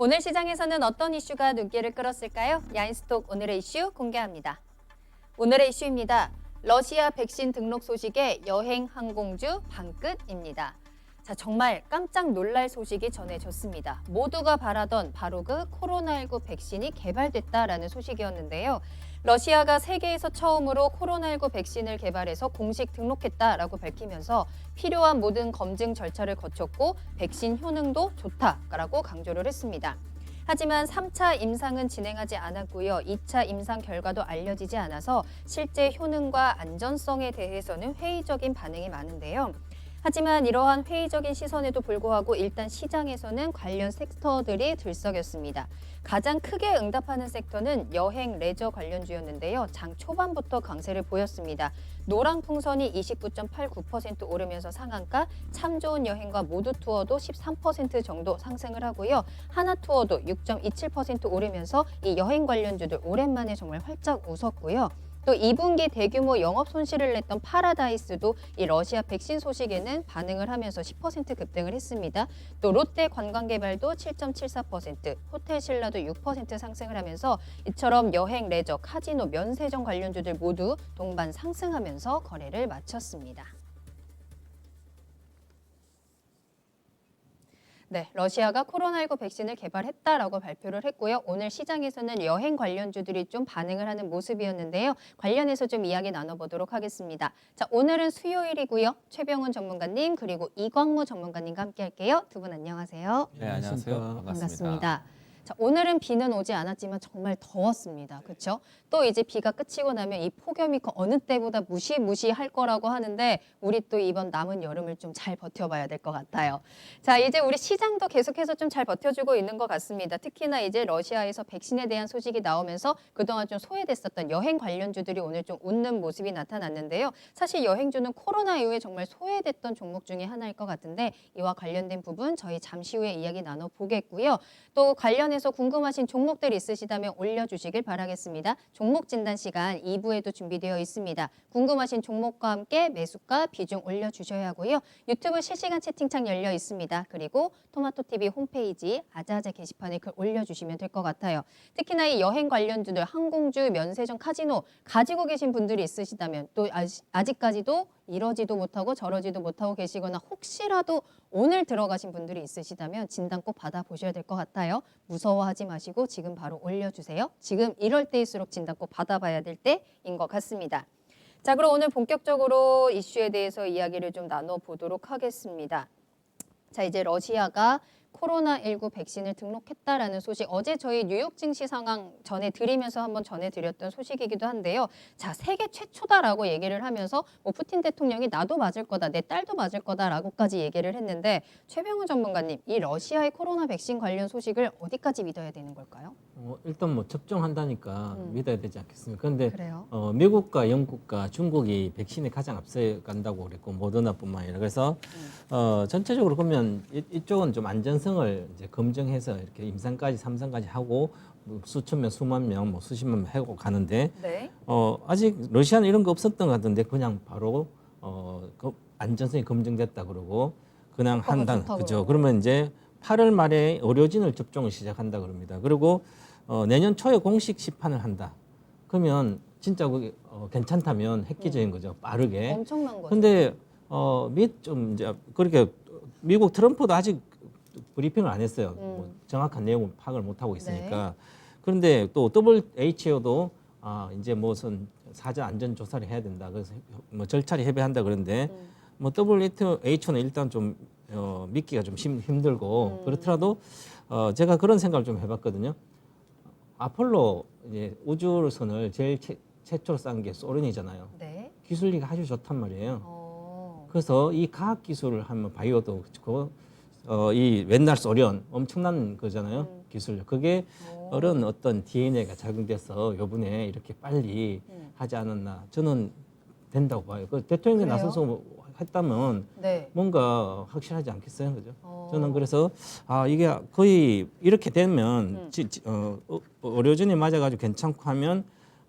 오늘 시장에서는 어떤 이슈가 눈길을 끌었을까요? 야인스톡 오늘의 이슈 공개합니다. 오늘의 이슈입니다. 러시아 백신 등록 소식에 여행 항공주 방끝입니다. 자, 정말 깜짝 놀랄 소식이 전해졌습니다. 모두가 바라던 바로 그 코로나19 백신이 개발됐다라는 소식이었는데요. 러시아가 세계에서 처음으로 코로나19 백신을 개발해서 공식 등록했다라고 밝히면서 필요한 모든 검증 절차를 거쳤고 백신 효능도 좋다라고 강조를 했습니다. 하지만 3차 임상은 진행하지 않았고요. 2차 임상 결과도 알려지지 않아서 실제 효능과 안전성에 대해서는 회의적인 반응이 많은데요. 하지만 이러한 회의적인 시선에도 불구하고 일단 시장에서는 관련 섹터들이 들썩였습니다. 가장 크게 응답하는 섹터는 여행, 레저 관련주였는데요. 장 초반부터 강세를 보였습니다. 노랑풍선이 29.89% 오르면서 상한가, 참 좋은 여행과 모두 투어도 13% 정도 상승을 하고요. 하나투어도 6.27% 오르면서 이 여행 관련주들 오랜만에 정말 활짝 웃었고요. 또 2분기 대규모 영업 손실을 냈던 파라다이스도 이 러시아 백신 소식에는 반응을 하면서 10% 급등을 했습니다. 또 롯데 관광개발도 7.74%, 호텔신라도 6% 상승을 하면서 이처럼 여행, 레저, 카지노, 면세점 관련주들 모두 동반 상승하면서 거래를 마쳤습니다. 네, 러시아가 코로나19 백신을 개발했다라고 발표를 했고요. 오늘 시장에서는 여행 관련주들이 좀 반응을 하는 모습이었는데요. 관련해서 좀 이야기 나눠보도록 하겠습니다. 자, 오늘은 수요일이고요. 최병훈 전문가님 그리고 이광무 전문가님과 함께할게요. 두 분 안녕하세요. 네, 안녕하세요. 반갑습니다. 자, 오늘은 비는 오지 않았지만 정말 더웠습니다. 그렇죠? 또 이제 비가 그치고 나면 이 폭염이 어느 때보다 무시무시할 거라고 하는데 우리 또 이번 남은 여름을 좀 잘 버텨봐야 될 것 같아요. 자, 이제 우리 시장도 계속해서 좀 잘 버텨주고 있는 것 같습니다. 특히나 이제 러시아에서 백신에 대한 소식이 나오면서 그동안 좀 소외됐었던 여행 관련주들이 오늘 좀 웃는 모습이 나타났는데요. 사실 여행주는 코로나 이후에 정말 소외됐던 종목 중에 하나일 것 같은데 이와 관련된 부분 저희 잠시 후에 이야기 나눠보겠고요. 또 관련해서 궁금하신 종목들 있으시다면 올려주시길 바라겠습니다. 종목 진단 시간 2부에도 준비되어 있습니다. 궁금하신 종목과 함께 매수가 비중 올려주셔야 하고요. 유튜브 실시간 채팅창 열려 있습니다. 그리고 토마토TV 홈페이지 아자아자 게시판에 글 올려주시면 될 것 같아요. 특히나 이 여행 관련주들 항공주, 면세점, 카지노 가지고 계신 분들이 있으시다면 또 아직까지도 이러지도 못하고 저러지도 못하고 계시거나 혹시라도 오늘 들어가신 분들이 있으시다면 진단 꼭 받아보셔야 될 것 같아요. 무서워하지 마시고 지금 바로 올려주세요. 지금 이럴 때일수록 진단 꼭 받아봐야 될 때인 것 같습니다. 자, 그럼 오늘 본격적으로 이슈에 대해서 이야기를 좀 나눠보도록 하겠습니다. 자, 이제 러시아가 코로나19 백신을 등록했다라는 소식, 어제 저희 뉴욕 증시 상황 전해드리면서 한번 전해드렸던 소식이기도 한데요. 자, 세계 최초다라고 얘기를 하면서 푸틴 대통령이 나도 맞을 거다, 내 딸도 맞을 거다라고까지 얘기를 했는데 최병훈 전문가님, 이 러시아의 코로나 백신 관련 소식을 어디까지 믿어야 되는 걸까요? 일단 뭐 접종한다니까 믿어야 되지 않겠습니까? 그런데 그래요? 미국과 영국과 중국이 백신에 가장 앞서간다고 그랬고 모더나뿐만 아니라 그래서 전체적으로 보면 이쪽은 좀 안전성을 이제 검증해서 이렇게 임상까지 3상까지 하고 뭐 수천 명, 수만 명, 뭐 수십만 명 하고 가는데 네. 아직 러시아는 이런 거 없었던 것 같은데 그냥 바로 안전성이 검증됐다 그러고 그냥 한다. 그죠? 그러면 이제 8월 말에 의료진을 접종을 시작한다 그럽니다. 그리고 내년 초에 공식 시판을 한다. 그러면 진짜 그게 괜찮다면 획기적인 거죠. 빠르게. 엄청난 거죠. 근데 좀 이제 그렇게 미국 트럼프도 아직 브리핑을 안 했어요. 뭐 정확한 내용을 파악을 못 하고 있으니까. 네. 그런데 또 WHO도 이제 무슨 사전 안전 조사를 해야 된다. 그래서 뭐 절차를 협의한다 그러는데 뭐 WHO는 일단 좀 믿기가 좀 힘들고 그렇더라도 제가 그런 생각을 좀 해봤거든요. 아폴로 이제 우주선을 제일 최초로 싼 게 소련이잖아요. 네. 기술력이 아주 좋단 말이에요. 그래서 이 과학 기술을 하면 바이오도 그렇고 이 옛날 소련 엄청난 거잖아요. 기술력. 그게 어른 어떤 DNA가 작용돼서 요번에 이렇게 빨리 하지 않았나. 저는 된다고 봐요. 그 대통령이 그래요? 나서서 했다면 네. 뭔가 확실하지 않겠어요, 그죠? 저는 그래서 이게 거의 이렇게 되면 의료진이 맞아가지고 괜찮고 하면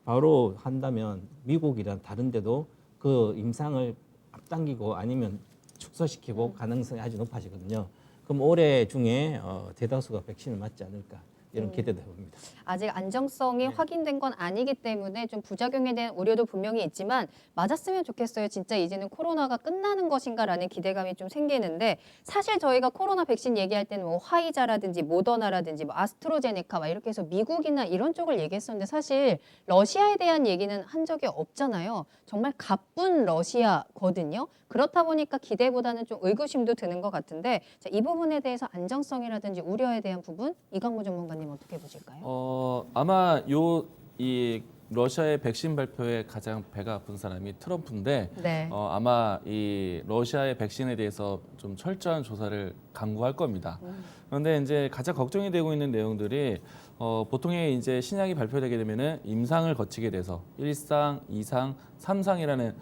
바로 한다면 미국이란 다른데도 그 임상을 앞당기고 아니면 축소시키고 가능성이 아주 높아지거든요. 그럼 올해 중에 대다수가 백신을 맞지 않을까 이런 기대도 해봅니다. 아직 안정성이 확인된 건 아니기 때문에 좀 부작용에 대한 우려도 분명히 있지만 맞았으면 좋겠어요. 진짜 이제는 코로나가 끝나는 것인가라는 기대감이 좀 생기는데 사실 저희가 코로나 백신 얘기할 때는 뭐 화이자라든지 모더나라든지 뭐 아스트로제네카 막 이렇게 해서 미국이나 이런 쪽을 얘기했었는데 사실 러시아에 대한 얘기는 한 적이 없잖아요. 정말 가쁜 러시아거든요. 그렇다 보니까 기대보다는 좀 의구심도 드는 것 같은데 자, 이 부분에 대해서 안정성이라든지 우려에 대한 부분 이광무 전문가님 어떻게 보실까요? 아마 이 러시아의 백신 발표에 가장 배가 아픈 사람이 트럼프인데 네. 아마 이 러시아의 백신에 대해서 좀 철저한 조사를 강구할 겁니다. 그런데 이제 가장 걱정이 되고 있는 내용들이 보통의 이제 신약이 발표되게 되면은 임상을 거치게 돼서 1상, 2상, 3상이라는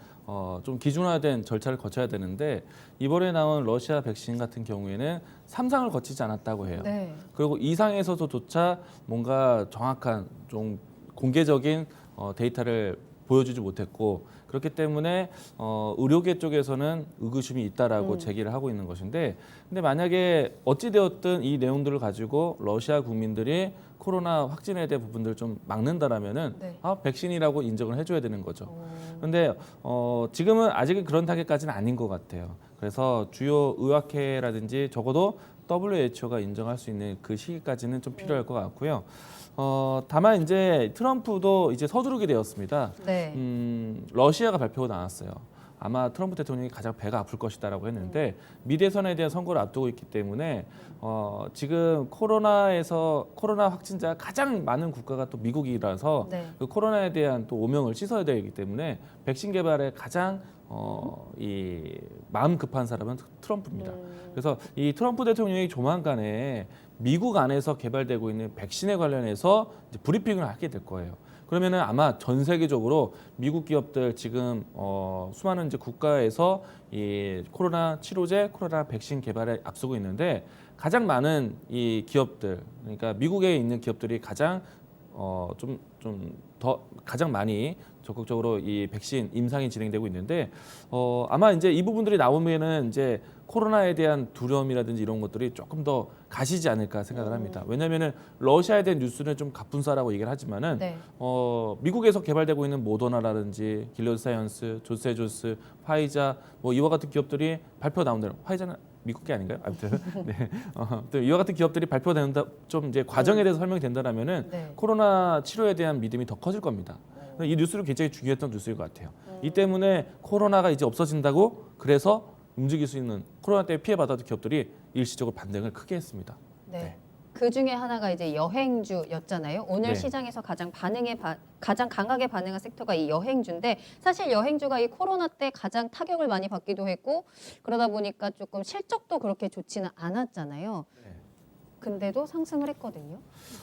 좀 기준화된 절차를 거쳐야 되는데 이번에 나온 러시아 백신 같은 경우에는 3상을 거치지 않았다고 해요. 네. 그리고 2상에서조차 뭔가 정확한 좀 공개적인 데이터를 보여주지 못했고 그렇기 때문에 의료계 쪽에서는 의구심이 있다라고 제기를 하고 있는 것인데 근데 만약에 어찌되었든 이 내용들을 가지고 러시아 국민들이 코로나 확진에 대한 부분들을 좀 막는다라면은 네. 백신이라고 인정을 해줘야 되는 거죠. 그런데 지금은 아직은 그런 단계까지는 아닌 것 같아요. 그래서 주요 의학회라든지 적어도 WHO가 인정할 수 있는 그 시기까지는 좀 필요할 것 같고요. 다만 이제 트럼프도 이제 서두르게 되었습니다. 네. 러시아가 발표가 나왔어요. 아마 트럼프 대통령이 가장 배가 아플 것이다라고 했는데 미대선에 대한 선거를 앞두고 있기 때문에 지금 코로나 확진자가 가장 많은 국가가 또 미국이라서 네. 그 코로나에 대한 또 오명을 씻어야 되기 때문에 백신 개발에 가장 이 마음 급한 사람은 트럼프입니다. 그래서 이 트럼프 대통령이 조만간에 미국 안에서 개발되고 있는 백신에 관련해서 이제 브리핑을 하게 될 거예요. 그러면은 아마 전 세계적으로 미국 기업들 지금 수많은 이제 국가에서 이 코로나 치료제, 코로나 백신 개발에 앞서고 있는데 가장 많은 이 기업들, 그러니까 미국에 있는 기업들이 가장 가장 많이 적극적으로 이 백신 임상이 진행되고 있는데 아마 이제 이 부분들이 나오면은 이제 코로나에 대한 두려움이라든지 이런 것들이 조금 더 가시지 않을까 생각을 합니다. 왜냐하면은 러시아에 대한 뉴스는 좀 가뿐사라고 얘기를 하지만은 네. 미국에서 개발되고 있는 모더나라든지 길러드 사이언스, 조세조스, 화이자 뭐 이와 같은 기업들이 발표 나온 대로 화이자는 미국 게 아닌가요? 아무튼 네. 또 이와 같은 기업들이 발표된다 좀 이제 과정에 대해서 설명이 된다라면은 네. 코로나 치료에 대한 믿음이 더 커질 겁니다. 이 뉴스는 굉장히 중요했던 뉴스일 것 같아요. 이 때문에 코로나가 이제 없어진다고 그래서 움직일 수 있는 코로나 때문에 피해받았던 기업들이 일시적으로 반등을 크게 했습니다. 네. 네. 그 중에 하나가 이제 여행주였잖아요. 오늘 네. 시장에서 가장 강하게 반응한 섹터가 이 여행주인데 사실 여행주가 이 코로나 때 가장 타격을 많이 받기도 했고 그러다 보니까 조금 실적도 그렇게 좋지는 않았잖아요. 네. 근데도 상승을 했거든요.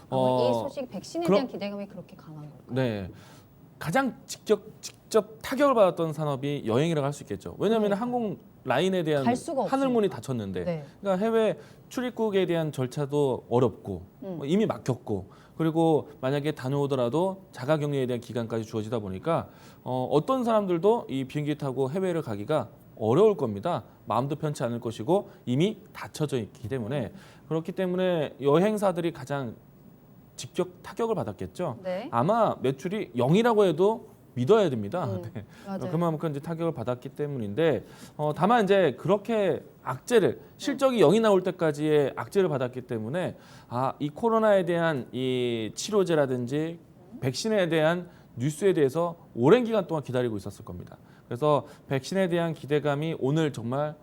이 소식 백신에 그럼- 대한 기대감이 그렇게 강한 걸까요? 네. 가장 직접 타격을 받았던 산업이 여행이라고 할 수 있겠죠. 왜냐하면 항공 라인에 대한 갈 수가 하늘문이 없으니까. 닫혔는데, 네. 그러니까 해외 출입국에 대한 절차도 어렵고 이미 막혔고, 그리고 만약에 다녀오더라도 자가격리에 대한 기간까지 주어지다 보니까 어떤 사람들도 이 비행기 타고 해외를 가기가 어려울 겁니다. 마음도 편치 않을 것이고 이미 닫혀져 있기 때문에 그렇기 때문에 여행사들이 가장 직접 타격을 받았겠죠. 네. 아마 매출이 0이라고 해도 믿어야 됩니다. 네. 맞아요. 그만큼 이제 타격을 받았기 때문인데 다만 이제 그렇게 악재를 실적이 0이 나올 때까지의 악재를 받았기 때문에 이 코로나에 대한 이 치료제라든지 백신에 대한 뉴스에 대해서 오랜 기간 동안 기다리고 있었을 겁니다. 그래서 백신에 대한 기대감이 오늘 정말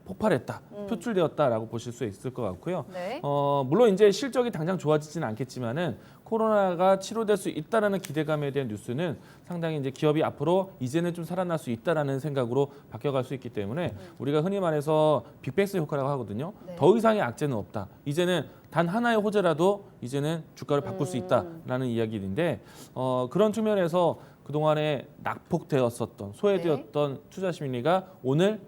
폭발했다, 표출되었다라고 보실 수 있을 것 같고요. 네. 물론 이제 실적이 당장 좋아지지는 않겠지만은 코로나가 치료될 수 있다라는 기대감에 대한 뉴스는 상당히 이제 기업이 앞으로 이제는 좀 살아날 수 있다라는 생각으로 바뀌어갈 수 있기 때문에 우리가 흔히 말해서 빅뱅스 효과라고 하거든요. 네. 더 이상의 악재는 없다. 이제는 단 하나의 호재라도 이제는 주가를 바꿀 수 있다라는 이야기인데 그런 측면에서 그동안에 낙폭되었었던 소외되었던 투자 심리가 오늘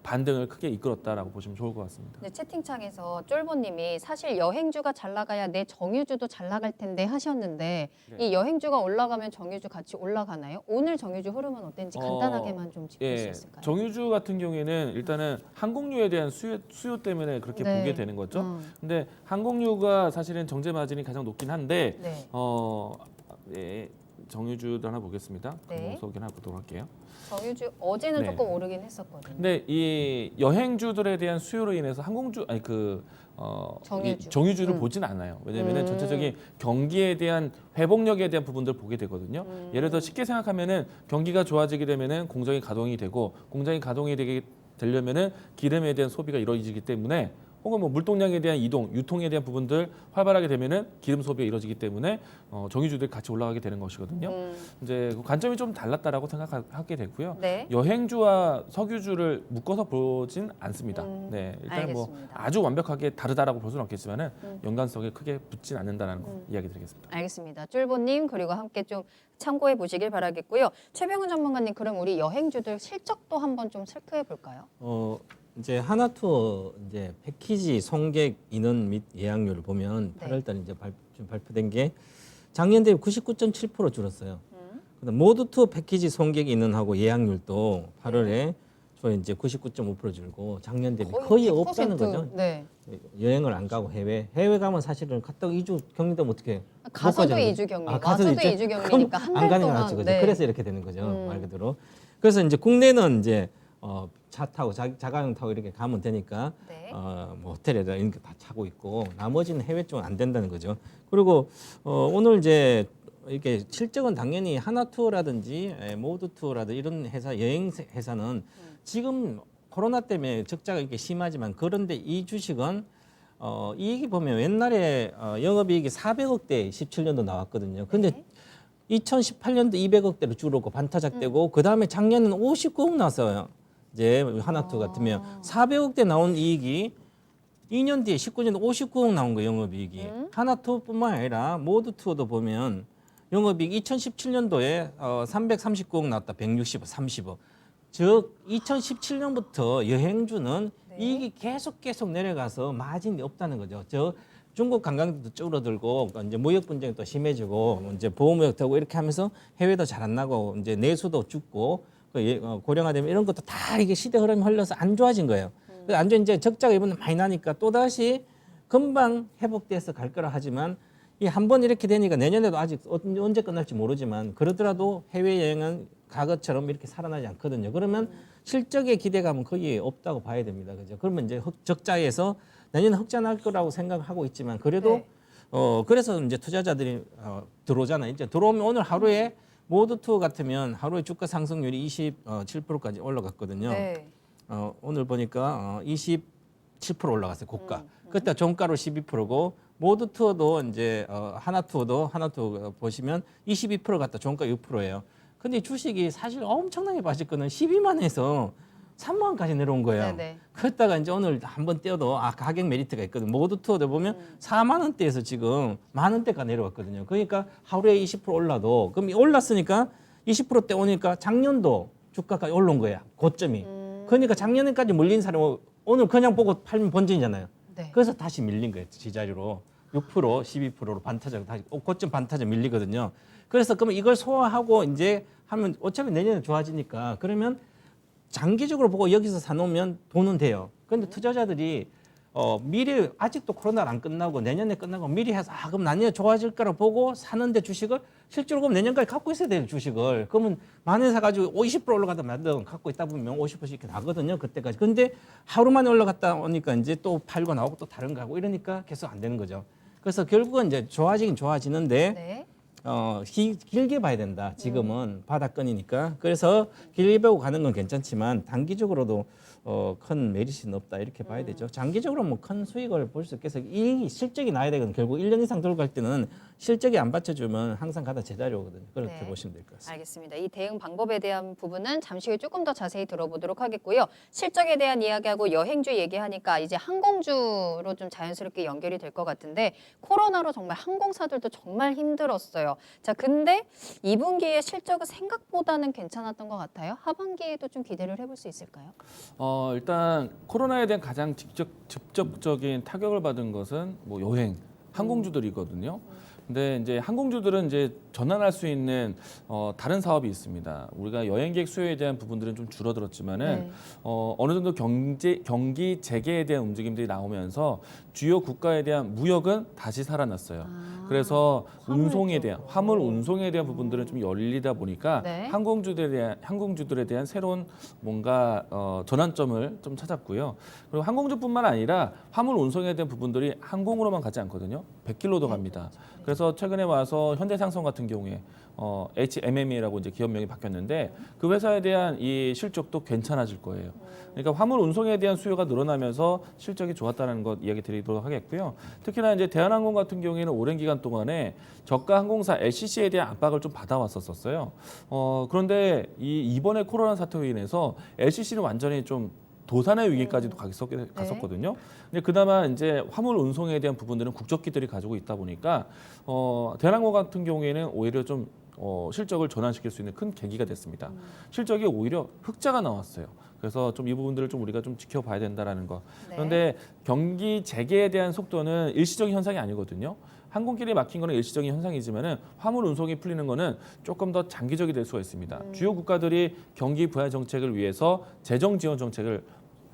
반등을 크게 이끌었다라고 보시면 좋을 것 같습니다. 네, 채팅창에서 쫄보님이 사실 여행주가 잘 나가야 내 정유주도 잘 나갈 텐데 하셨는데 네. 이 여행주가 올라가면 정유주 같이 올라가나요? 오늘 정유주 흐름은 어땠는지 간단하게만 좀 짚을 수 있을까요? 정유주 같은 경우에는 일단은 항공유에 대한 수요 때문에 그렇게 네. 보게 되는 거죠. 근데 항공유가 사실은 정제 마진이 가장 높긴 한데 네. 정유주도 하나 보겠습니다. 네. 소개나 보도록 할게요. 정유주 어제는 네. 조금 오르긴 했었거든요. 근데 이 여행주들에 대한 수요로 인해서 정유주. 정유주를 보진 않아요. 왜냐하면 전체적인 경기에 대한 회복력에 대한 부분들을 보게 되거든요. 예를 들어 쉽게 생각하면은 경기가 좋아지게 되면은 공장이 가동이 되고 공장이 가동이 되려면은 기름에 대한 소비가 이루어지기 때문에 혹은 뭐 물동량에 대한 이동, 유통에 대한 부분들 활발하게 되면은 기름 소비가 이루어지기 때문에 정유주들이 같이 올라가게 되는 것이거든요. 이제 그 관점이 좀 달랐다라고 생각하게 되고요. 네. 여행주와 석유주를 묶어서 보진 않습니다. 네, 일단 뭐 알겠습니다. 아주 완벽하게 다르다라고 볼 수는 없겠지만은 연관성에 크게 붙진 않는다는 거 이야기 드리겠습니다. 알겠습니다. 쫄보님 그리고 함께 좀 참고해 보시길 바라겠고요. 최병훈 전문가님 그럼 우리 여행주들 실적도 한번 좀 체크해 볼까요? 이제 하나투어 이제 패키지 송객 인원 및 예약률을 보면 네. 8월달 이제 좀 발표된 게 작년 대비 99.7% 줄었어요. 근데 모두 투어 패키지 송객 인원하고 예약률도 8월에 저 이제 99.5% 줄고 작년 대비 거의 100%. 없다는 거죠. 네. 여행을 안 가고 해외 가면 사실은 갔다가 2주 격리되면 어떻게 가서도 2주 격리, 와서도 2주 격리니까 한 달 안 가는 게 동안. 낫지, 그죠? 네. 그래서 이렇게 되는 거죠, 말 그대로. 그래서 이제 국내는 이제 차 타고 자가용 타고 이렇게 가면 되니까 네. 뭐 호텔에다 이런 거 다 차고 있고 나머지는 해외 쪽은 안 된다는 거죠. 그리고 오늘 이제 이렇게 실적은 당연히 하나투어라든지 모두투어라든지 이런 회사 여행 회사는 지금 코로나 때문에 적자가 이렇게 심하지만 그런데 이 주식은 이익이 보면 옛날에 영업이익이 400억대 17년도 나왔거든요. 근데 네. 2018년도 200억대로 줄었고 반타작되고 그 다음에 작년에는 59억 나왔어요. 이제 하나투어 같으면 400억대 나온 이익이 2년 뒤에 19년도 59억 나온 거예요, 영업이익이. 하나투어뿐만 아니라 모두투어도 보면 영업이익 2017년도에 339억 나왔다. 160억, 30억. 즉 2017년부터 여행주는 네. 이익이 계속 내려가서 마진이 없다는 거죠. 중국 관광도 줄어들고 이제 무역 분쟁이 또 심해지고 이제 보호무역 되고 이렇게 하면서 해외도 잘 안 나고 이제 내수도 죽고 고령화되면 이런 것도 다 이게 시대 흐름이 흘러서 안 좋아진 거예요. 안 좋은 이제 적자가 이번에 많이 나니까 또 다시 금방 회복돼서 갈 거라 하지만 이 한 번 이렇게 되니까 내년에도 아직 언제 끝날지 모르지만 그러더라도 해외 여행은 과거처럼 이렇게 살아나지 않거든요. 그러면 실적의 기대감은 거의 없다고 봐야 됩니다. 그죠? 그러면 이제 적자에서 내년에 흑자 날 거라고 생각하고 있지만 그래도 네. 그래서 이제 투자자들이 들어오잖아요. 이제 들어오면 오늘 하루에 모두 투어 같으면 하루에 주가 상승률이 27%까지 올라갔거든요. 네. 오늘 보니까 27% 올라갔어요. 고가. 그때 종가로 12%고 모두 투어도 이제 하나 투어 보시면 22% 갔다 종가 6%예요. 근데 주식이 사실 엄청나게 빠졌거든요. 12만에서 3만까지 내려온 거예요. 네네. 그랬다가 이제 오늘 한번 떼어도 가격 메리트가 있거든. 모두 투어도 보면 4만 원대에서 지금 만 원대가 내려왔거든요. 그러니까 하루에 20% 올라도 그럼 올랐으니까 20%대 오니까 작년도 주가까지 올라온 거야. 고점이. 그러니까 작년에까지 물린 사람은 오늘 그냥 보고 팔면 본전이잖아요. 네. 그래서 다시 밀린 거예요. 지자리로 6%, 12%로 반타작 다시 고점 반타작 밀리거든요. 그래서 그러면 이걸 소화하고 이제 하면 어차피 내년에 좋아지니까 그러면 장기적으로 보고 여기서 사놓으면 돈은 돼요. 그런데 투자자들이 미리 아직도 코로나가 안 끝나고 내년에 끝나고 미리 해서 그럼 내년에 좋아질 거라 보고 사는데 주식을 실제로 그럼 내년까지 갖고 있어야 돼요. 주식을. 그러면 만원 사가지고 20% 올라가다 만든 갖고 있다 보면 50% 이렇게 나거든요. 그때까지. 근데 하루 만에 올라갔다 오니까 이제 또 팔고 나오고 또 다른 거 하고 이러니까 계속 안 되는 거죠. 그래서 결국은 이제 좋아지긴 좋아지는데 네. 길게 봐야 된다. 지금은 바닥권이니까. 그래서 길게 보고 가는 건 괜찮지만 단기적으로도 큰 메리트는 없다 이렇게 봐야 되죠. 장기적으로 뭐 큰 수익을 볼 수 있겠어요. 이 실적이 나야 되거든. 결국 1년 이상 들고 갈 때는 실적이 안 받쳐주면 항상 가다 제자리 오거든요. 그렇게 네. 보시면 될 것 같습니다. 알겠습니다. 이 대응 방법에 대한 부분은 잠시 후에 조금 더 자세히 들어보도록 하겠고요. 실적에 대한 이야기하고 여행주 얘기하니까 이제 항공주로 좀 자연스럽게 연결이 될 것 같은데 코로나로 정말 항공사들도 정말 힘들었어요. 자, 근데 2분기에 실적은 생각보다는 괜찮았던 것 같아요. 하반기에도 좀 기대를 해볼 수 있을까요? 일단 코로나에 대한 가장 직접적인 타격을 받은 것은 뭐 여행, 항공주들이거든요. 근데 이제 항공주들은 이제 전환할 수 있는 다른 사업이 있습니다. 우리가 여행객 수요에 대한 부분들은 좀 줄어들었지만은 네. 어느 정도 경기 재개에 대한 움직임들이 나오면서 주요 국가에 대한 무역은 다시 살아났어요. 그래서 화물 운송에 쪽. 대한 화물 운송에 대한 부분들은 좀 열리다 보니까 네. 항공주들에 대한 새로운 뭔가 전환점을 좀 찾았고요. 그리고 항공주뿐만 아니라 화물 운송에 대한 부분들이 항공으로만 가지 않거든요. 100km도 갑니다. 그래서 최근에 와서 현대상선 같은 경우에 HMM이라고 이제 기업명이 바뀌었는데 그 회사에 대한 이 실적도 괜찮아질 거예요. 그러니까 화물 운송에 대한 수요가 늘어나면서 실적이 좋았다는 것 이야기 드리도록 하겠고요. 특히나 이제 대한항공 같은 경우에는 오랜 기간 동안에 저가 항공사 LCC에 대한 압박을 좀 받아왔었어요. 그런데 이번에 코로나 사태로 인해서 LCC는 완전히 좀 도산의 위기까지도 갔었거든요. 근데 그나마 이제 화물 운송에 대한 부분들은 국적기들이 가지고 있다 보니까 대한항공 같은 경우에는 오히려 좀 실적을 전환시킬 수 있는 큰 계기가 됐습니다. 실적이 오히려 흑자가 나왔어요. 그래서 좀 이 부분들을 좀 우리가 좀 지켜봐야 된다라는 거. 네. 그런데 경기 재개에 대한 속도는 일시적인 현상이 아니거든요. 항공길이 막힌 거는 일시적인 현상이지만은 화물 운송이 풀리는 거는 조금 더 장기적이 될 수가 있습니다. 주요 국가들이 경기 부양 정책을 위해서 재정 지원 정책을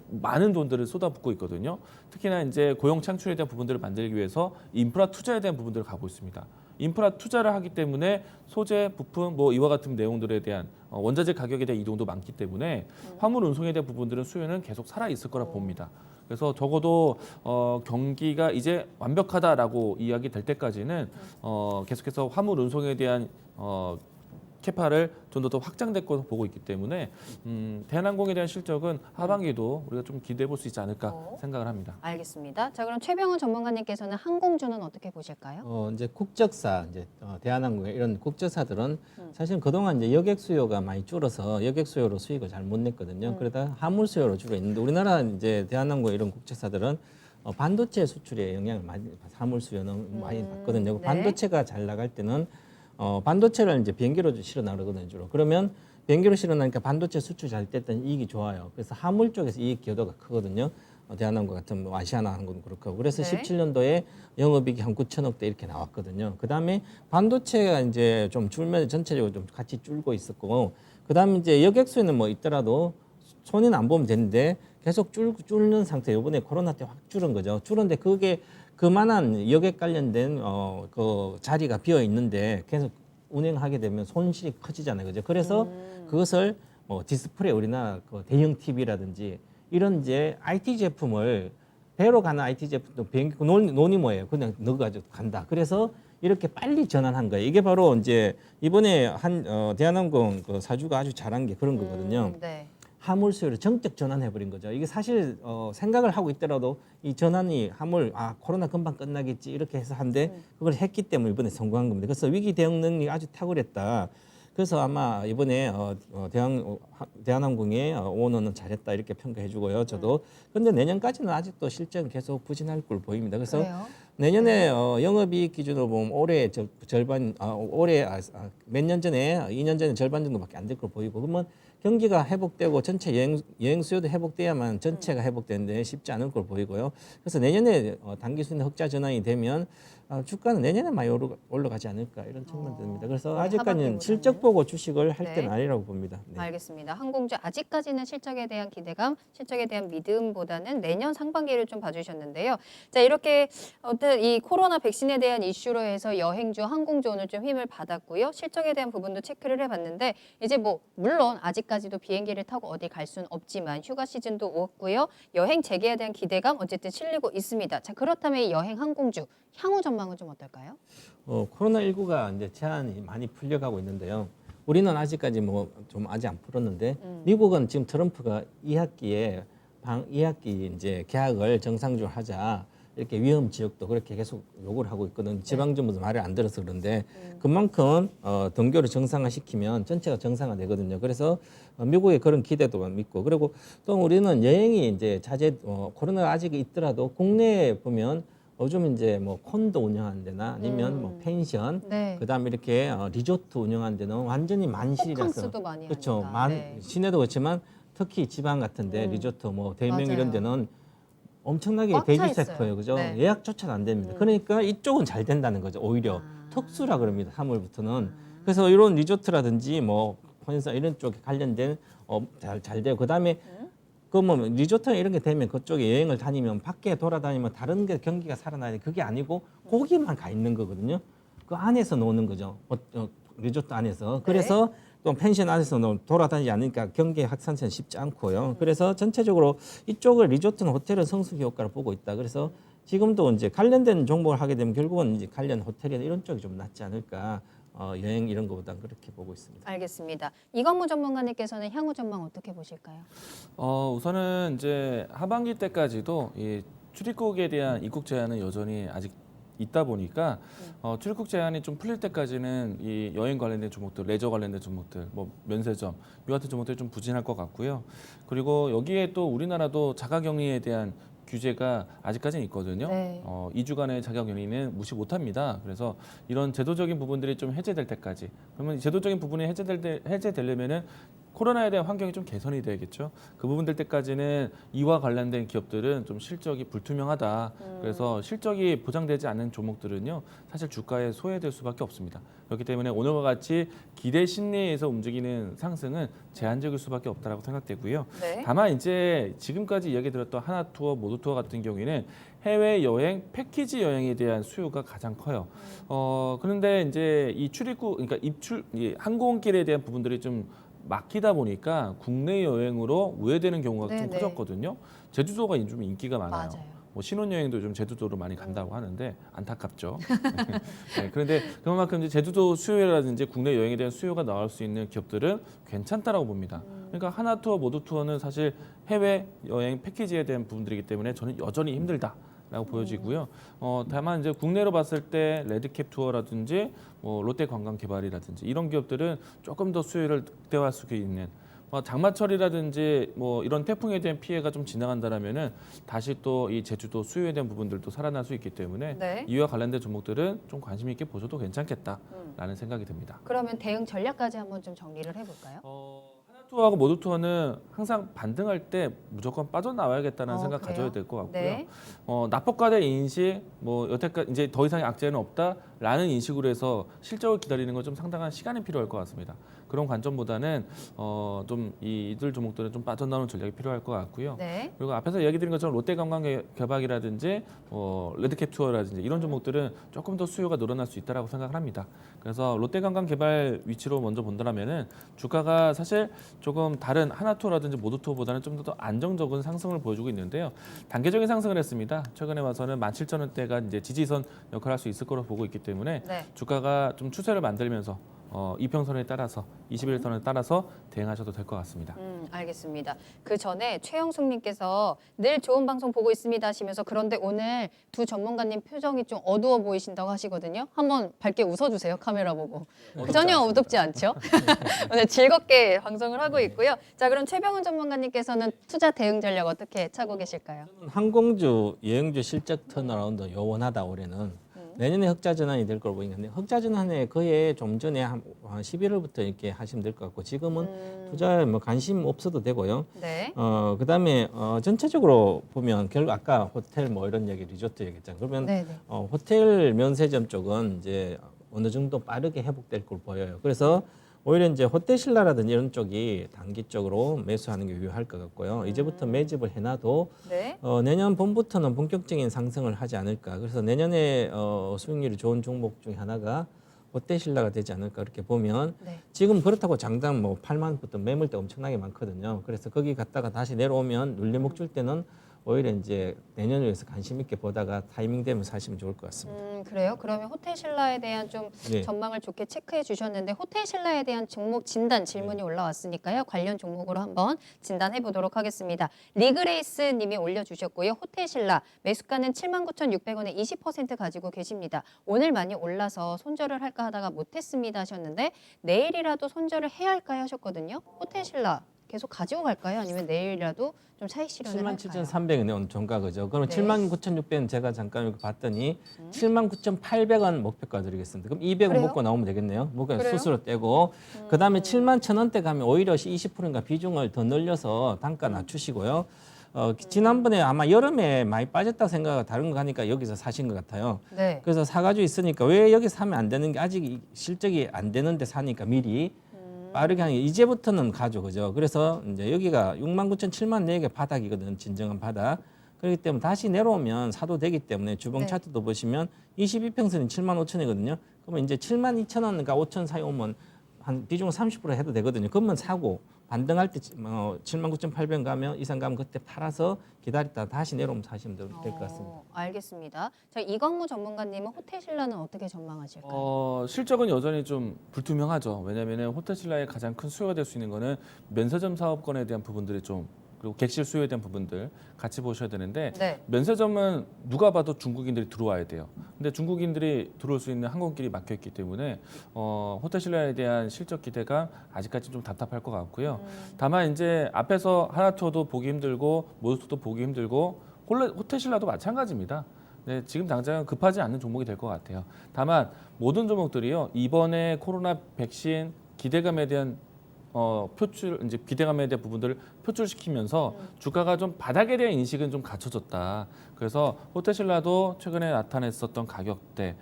많은 돈들을 쏟아붓고 있거든요. 특히나 이제 고용 창출에 대한 부분들을 만들기 위해서 인프라 투자에 대한 부분들을 가고 있습니다. 인프라 투자를 하기 때문에 소재, 부품, 뭐 이와 같은 내용들에 대한 원자재 가격에 대한 이동도 많기 때문에 화물 운송에 대한 부분들은 수요는 계속 살아 있을 거라 봅니다. 그래서 적어도 경기가 이제 완벽하다라고 이야기 될 때까지는 계속해서 화물 운송에 대한 캐파를 좀 더 확장될 것으로 보고 있기 때문에 대한항공에 대한 실적은 하반기도 우리가 좀 기대해 볼 수 있지 않을까 생각을 합니다. 알겠습니다. 자, 그럼 최병훈 전문가님께서는 항공주는 어떻게 보실까요? 이제 국적사, 이제 대한항공 이런 국적사들은 사실 그동안 이제 여객 수요가 많이 줄어서 여객 수요로 수익을 잘 못 냈거든요. 그러다 화물 수요로 주로 있는데 우리나라 이제 대한항공 이런 국적사들은 반도체 수출에 영향을 많이 화물 수요는 많이 받거든요. 네. 반도체가 잘 나갈 때는 반도체를 이제 비행기로 실어 나르거든요, 주로. 그러면 비행기로 실어 나니까 반도체 수출 잘 됐던 이익이 좋아요. 그래서 화물 쪽에서 이익 기여도가 크거든요. 대한항공 같은 뭐 아시아나 항공도 그렇고. 그래서 네. 17년도에 영업이익이 한 9천억 대 이렇게 나왔거든요. 그다음에 반도체가 이제 좀 줄면 전체적으로 좀 같이 줄고 있었고, 그다음에 이제 여객 수요는 뭐 있더라도 손해는 안 보면 되는데 계속 줄는 상태. 이번에 코로나 때 확 줄은 거죠. 줄었는데 그게 그만한 여객 관련된 그 자리가 비어 있는데 계속 운행하게 되면 손실이 커지잖아요, 그죠? 그래서 그것을 뭐 디스플레이 우리나라 그 대형 TV라든지 이런 이제 IT 제품을 배로 가는 IT 제품도 비행기 논이 뭐예요? 그냥 넣어가지고 간다. 그래서 이렇게 빨리 전환한 거예요. 이게 바로 이제 이번에 대한항공 그 사주가 아주 잘한 게 그런 거거든요. 네. 화물 수요를 정적 전환해버린 거죠. 이게 사실 생각을 하고 있더라도 이 전환이 코로나 금방 끝나겠지 이렇게 해서 한데 그걸 했기 때문에 이번에 성공한 겁니다. 그래서 위기 대응 능력이 아주 탁월했다. 그래서 아마 이번에 대한항공의 오너는 잘했다 이렇게 평가해주고요. 저도. 그런데 내년까지는 아직도 실적은 계속 부진할 걸 보입니다. 그래서 그래요? 내년에 영업이익 기준으로 보면 올해 절반 올해 몇 년 전에 2년 전에 절반 정도밖에 안 될 걸 보이고, 그러면 경기가 회복되고 전체 여행 수요도 회복돼야만 전체가 회복되는데 쉽지 않을 걸 보이고요. 그래서 내년에 단기 수익 흑자 전환이 되면 주가는 내년에 많이 올라가지 않을까 이런 측면이 듭니다. 그래서 올해 아직까지는 하반기보다는. 실적 보고 주식을 할 네. 때는 아니라고 봅니다. 네. 알겠습니다. 항공주 아직까지는 실적에 대한 기대감, 실적에 대한 믿음보다는 내년 상반기를 좀 봐주셨는데요. 자, 이렇게 어떤 이 코로나 백신에 대한 이슈로 해서 여행주, 항공주 오늘 좀 힘을 받았고요. 실적에 대한 부분도 체크를 해봤는데 이제 뭐 물론 아직까지도 비행기를 타고 어디 갈 수는 없지만 휴가 시즌도 왔고요. 여행 재개에 대한 기대감 어쨌든 실리고 있습니다. 자, 그렇다면 이 여행 항공주 향후 전망은 좀 어떨까요? 코로나19가 이제 제한이 많이 풀려가고 있는데요. 우리는 아직까지 뭐 좀 아직 안 풀었는데 미국은 지금 트럼프가 2학기에 2학기 이제 개학을 정상적으로 하자 이렇게 위험 지역도 그렇게 계속 요구를 하고 있거든. 지방 정부도 말을 안 들어서 그런데 그만큼 등교를 정상화시키면 전체가 정상화되거든요. 그래서 미국의 그런 기대도 믿고, 그리고 또 우리는 여행이 이제 코로나가 아직 있더라도 국내에 보면 요즘 이제 뭐 콘도 운영하는 데나 아니면 뭐 펜션, 네. 그다음에 이렇게 리조트 운영하는 데는 완전히 만실이라서 호캉스도 많이 그렇죠. 하니까. 네. 시내도 그렇지만 특히 지방 같은데 리조트 뭐 대명 맞아요. 이런 데는 엄청나게 꽉 차 대기세 있어요. 커요. 그죠? 네. 예약조차도 안 됩니다. 그러니까 이쪽은 잘 된다는 거죠. 오히려 아. 특수라 그럽니다. 3월부터는. 그래서 이런 리조트라든지 뭐 혼사 이런 쪽에 관련된 잘 돼요. 그다음에 그 뭐 리조트 이런 게 되면 그쪽에 여행을 다니면 밖에 돌아다니면 다른 게 경기가 살아나야 그게 아니고 거기만 가 있는 거거든요. 그 안에서 노는 거죠. 리조트 안에서. 그래서 또 펜션 안에서 돌아다니지 않으니까 경기 확산세는 쉽지 않고요. 그래서 전체적으로 이쪽을 리조트는 호텔은 성수기 효과를 보고 있다. 그래서 지금도 이제 관련된 종목을 하게 되면 결국은 이제 관련 호텔이나 이런 쪽이 좀 낫지 않을까. 여행 이런 거보다는 그렇게 보고 있습니다. 알겠습니다. 이건무 전문가님께서는 향후 전망 어떻게 보실까요? 우선은 이제 하반기 때까지도 이 출입국에 대한 입국 제한은 여전히 아직 있다 보니까 출입국 제한이 좀 풀릴 때까지는 이 여행 관련된 종목들, 레저 관련된 종목들, 뭐 면세점 이 같은 종목들이 좀 부진할 것 같고요. 그리고 여기에 또 우리나라도 자가격리에 대한 규제가 아직까지는 있거든요. 네. 2주간의 자가격리는 무시 못합니다. 그래서 이런 제도적인 부분들이 좀 해제될 때까지 그러면 이 제도적인 부분이 해제되려면은 코로나에 대한 환경이 좀 개선이 돼야겠죠. 그 부분들 때까지는 이와 관련된 기업들은 좀 실적이 불투명하다. 그래서 실적이 보장되지 않는 종목들은요, 사실 주가에 소외될 수밖에 없습니다. 그렇기 때문에 오늘과 같이 기대 심리에서 움직이는 상승은 제한적일 수밖에 없다라고 생각되고요. 네. 다만 이제 지금까지 이야기 드렸던 하나투어, 모두투어 같은 경우에는 해외 여행, 패키지 여행에 대한 수요가 가장 커요. 그런데 이제 이 출입국, 그러니까 이 항공길에 대한 부분들이 좀 막히다 보니까 국내 여행으로 우회되는 경우가 좀 네네. 커졌거든요. 제주도가 좀 인기가 많아요. 맞아요. 뭐 신혼여행도 좀 제주도로 많이 간다고 하는데 안타깝죠. 네, 그런데 그만큼 이제 제주도 수요라든지 국내 여행에 대한 수요가 나올 수 있는 기업들은 괜찮다라고 봅니다. 그러니까 하나투어, 모두투어는 사실 해외 여행 패키지에 대한 부분들이기 때문에 저는 여전히 힘들다. 라고 보여지고요. 다만 이제 국내로 봤을 때 레드캡 투어라든지 뭐 롯데 관광개발이라든지 이런 기업들은 조금 더 수요를 극대화할 수 있는 장마철이라든지 뭐 이런 태풍에 대한 피해가 좀 지나간다라면은 다시 또 이 제주도 수요에 대한 부분들도 살아날 수 있기 때문에 네. 이와 관련된 종목들은 좀 관심 있게 보셔도 괜찮겠다라는 생각이 듭니다. 그러면 대응 전략까지 한번 좀 정리를 해볼까요? 하나투어하고 모두투어는 항상 반등할 때 무조건 빠져나와야겠다는 생각 그래요? 가져야 될 것 같고요. 네. 납법과대 인식, 뭐 여태까지 이제 더 이상의 악재는 없다라는 인식으로 해서 실적을 기다리는 건 좀 상당한 시간이 필요할 것 같습니다. 그런 관점보다는 좀 이들 종목들은 좀 빠져나오는 전략이 필요할 것 같고요. 네. 그리고 앞에서 이야기 드린 것처럼 롯데관광개발이라든지 롯데캡 투어라든지 이런 종목들은 조금 더 수요가 늘어날 수 있다라고 생각을 합니다. 그래서 롯데관광개발 위치로 먼저 본다면은 주가가 사실 조금 다른 하나투어라든지 모두투어보다는 좀 더 안정적인 상승을 보여주고 있는데요. 단계적인 상승을 했습니다. 최근에 와서는 17,000원대가 이제 지지선 역할을 할 수 있을 거로 보고 있기 때문에 네. 주가가 좀 추세를 만들면서 이평선에 따라서 21선에 따라서 대응하셔도 될 것 같습니다. 알겠습니다. 그 전에 최영숙님께서 늘 좋은 방송 보고 있습니다 하시면서 그런데 오늘 두 전문가님 표정이 좀 어두워 보이신다고 하시거든요. 한번 밝게 웃어주세요. 카메라 보고. 전혀 어둡지 않죠? 오늘 즐겁게 방송을 하고 있고요. 자, 그럼 최병훈 전문가님께서는 투자 대응 전략 어떻게 차고 계실까요? 항공주, 여행주 실적 턴어라운드 요원하다 올해는 내년에 흑자 전환이 될 걸로 보이는데 흑자 전환에 거의 좀 전에 한 11월부터 이렇게 하시면 될 것 같고 지금은 투자에 뭐 관심 없어도 되고요. 네. 그다음에 전체적으로 보면 결국 아까 호텔 뭐 이런 얘기 리조트 얘기했잖아요. 그러면 네네. 호텔 면세점 쪽은 이제 어느 정도 빠르게 회복될 걸 보여요. 그래서 오히려 이제 호텔신라라든지 이런 쪽이 단기적으로 매수하는 게 유효할 것 같고요. 이제부터 매집을 해놔도 네. 내년 봄부터는 본격적인 상승을 하지 않을까. 그래서 내년에 수익률이 좋은 종목 중에 하나가 호텔신라가 되지 않을까 그렇게 보면 네. 지금 그렇다고 장당 뭐 8만 원부터 매물대 엄청나게 많거든요. 그래서 거기 갔다가 다시 내려오면 눌림목 줄 때는 오히려 이제 내년을 위해서 관심 있게 보다가 타이밍 되면 사시면 좋을 것 같습니다. 그래요? 그러면 호텔신라에 대한 좀 네. 전망을 좋게 체크해 주셨는데 호텔신라에 대한 종목 진단 질문이 올라왔으니까요. 관련 종목으로 한번 진단해 보도록 하겠습니다. 리그레이스 님이 올려주셨고요. 호텔신라 매수가는 79,600원에 20% 가지고 계십니다. 오늘 많이 올라서 손절을 할까 하다가 못했습니다 하셨는데 내일이라도 손절을 해야 할까요 하셨거든요. 호텔신라 계속 가지고 갈까요? 아니면 내일이라도 좀 차익 실현을 할까요? 77,300원에 오늘 종가 그죠? 그러면 네. 79,600원 제가 잠깐 이렇게 봤더니 79,800원 목표가 드리겠습니다. 그럼 200원 그래요? 먹고 나오면 되겠네요. 목표 그래요? 수수료 떼고 그다음에 71,000원대 가면 오히려 20%인가 비중을 더 늘려서 단가 낮추시고요. 지난번에 아마 여름에 많이 빠졌다 생각하고 다른 거 하니까 여기서 사신 것 같아요. 네. 그래서 사가지고 있으니까 왜 여기 사면 안 되는 게 아직 실적이 안 되는데 사니까 미리 빠르게 하는 게 이제부터는 가죠, 그죠? 그래서 이제 여기가 69,000, 7만 4개 바닥이거든, 진정한 바닥. 그렇기 때문에 다시 내려오면 사도 되기 때문에 주봉 네. 차트도 보시면 22평선이 75,000이거든요. 그러면 이제 72,000원, 그러니까 5천 사이 오면 한 비중 30% 해도 되거든요. 그러면 사고 반등할 때 79,800원 가면 이상 가면 그때 팔아서 기다렸다 다시 내려오면 사시면 될 것 같습니다. 알겠습니다. 자, 이광무 전문가님은 호텔 신라는 어떻게 전망하실까요? 실적은 여전히 좀 불투명하죠. 왜냐하면 호텔신라의 가장 큰 수요가 될 수 있는 거는 면세점 사업권에 대한 부분들이 좀 그리고 객실 수요에 대한 부분들 같이 보셔야 되는데 네. 면세점은 누가 봐도 중국인들이 들어와야 돼요. 근데 중국인들이 들어올 수 있는 항공길이 막혀 있기 때문에 호텔신라에 대한 실적 기대가 아직까지 좀 답답할 것 같고요. 다만 이제 앞에서 하나투어도 보기 힘들고 모스토도 보기 힘들고 호텔신라도 마찬가지입니다. 네, 지금 당장 급하지 않는 종목이 될 것 같아요. 다만 모든 종목들이요 이번에 코로나 백신 기대감에 대한 표출 이제 기대감에 대한 부분들을 표출시키면서 주가가 좀 바닥에 대한 인식은 좀 갖춰졌다. 그래서 호텔신라도 최근에 나타냈었던 가격대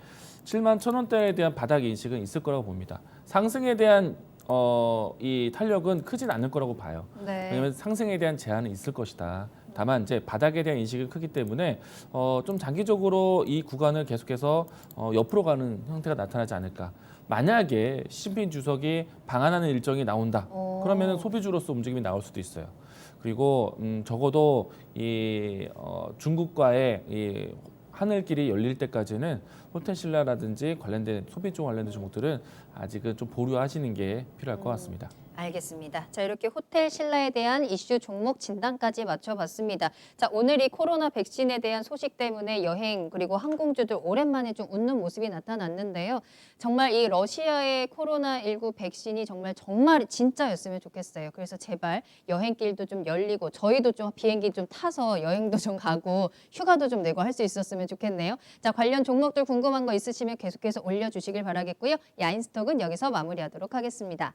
71,000원대에 대한 바닥 인식은 있을 거라고 봅니다. 상승에 대한 이 탄력은 크진 않을 거라고 봐요. 네. 왜냐하면 상승에 대한 제한은 있을 것이다. 다만 이제 바닥에 대한 인식이 크기 때문에 좀 장기적으로 이 구간을 계속해서 옆으로 가는 형태가 나타나지 않을까. 만약에 시진핑 주석이 방한하는 일정이 나온다. 그러면 소비주로서 움직임이 나올 수도 있어요. 그리고 적어도 이 중국과의 이 하늘길이 열릴 때까지는 호텔신라라든지 관련된 소비주 관련된 종목들은 아직은 좀 보류하시는 게 필요할 것 같습니다. 알겠습니다. 자, 이렇게 호텔 신라에 대한 이슈 종목 진단까지 맞춰봤습니다. 자, 오늘 이 코로나 백신에 대한 소식 때문에 여행 그리고 항공주들 오랜만에 좀 웃는 모습이 나타났는데요. 정말 이 러시아의 코로나19 백신이 정말 진짜였으면 좋겠어요. 그래서 제발 여행길도 좀 열리고 저희도 좀 비행기 좀 타서 여행도 좀 가고 휴가도 좀 내고 할 수 있었으면 좋겠네요. 자, 관련 종목들 궁금한 거 있으시면 계속해서 올려주시길 바라겠고요. 야인스톡은 여기서 마무리하도록 하겠습니다.